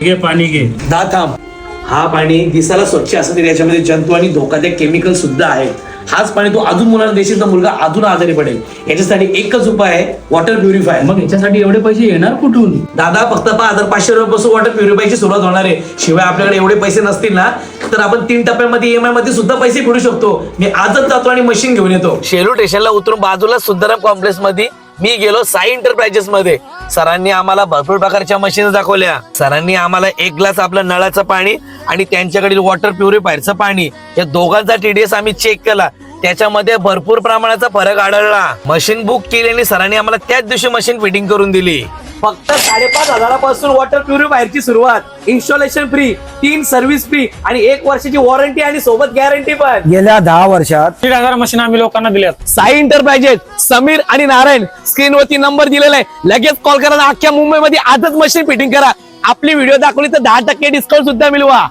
घे पाणी घे. दा थांब. हा पाणी दिसायला स्वच्छ असं तरी याच्यामध्ये जंतू आणि धोकादायक केमिकल सुद्धा आहेत. हाच पाणी तू अजून मुलांना देशील तर मुलगा अजून आजारी पडेल. याच्यासाठी एकच उपाय आहे, वॉटर प्युरिफायर. मग याच्यासाठी एवढे पैसे येणार कुठून? दादा फक्त 5,500 रुपयापासून वॉटर प्युरिफायची सुरुवात होणार आहे. शिवाय आपल्याकडे एवढे पैसे नसतील ना तर आपण 3 टप्प्यामध्ये EMI मध्ये सुद्धा पैसे फेडू शकतो. मी आजच जातो आणि मशीन घेऊन येतो. शेलू स्टेशनला उतरून बाजूला सुंदरम कॉम्प्लेक्स मध्ये मी गेलो साई एंटरप्राइजेस मध्ये. सरांनी आम्हाला भरपूर प्रकारच्या मशीन दाखवल्या. सरांनी आम्हाला 1 ग्लास आपलं नळाचं पाणी आणि त्यांच्याकडील वॉटर प्युरिफायरचं पाणी या दोघांचा TDS आम्ही चेक केला. त्याच्यामध्ये भरपूर प्रमाणाचा फरक आढळला. मशीन बुक केली आणि सरांनी आम्हाला त्याच दिवशी मशीन फिटिंग करून दिली. फक्त 5,500 वॉटर प्युरिफायरची सुरुवात. इन्स्टॉलेशन फ्री, 3 सर्व्हिस फ्री आणि 1 वर्षाची वॉरंटी आणि सोबत गॅरंटी पण. गेल्या 10 वर्षात 1,500 मशीन आम्ही लोकांना दिल्यात. साई एंटरप्राइजेस, समीर आणि नारायण स्क्रीनवरती नंबर दिलेला आहे. लगेच कॉल करा. अख्ख्या मुंबईमध्ये आजच मशीन फिटिंग करा. आपली व्हिडिओ दाखवली तर 10% डिस्काउंट सुद्धा मिळवा.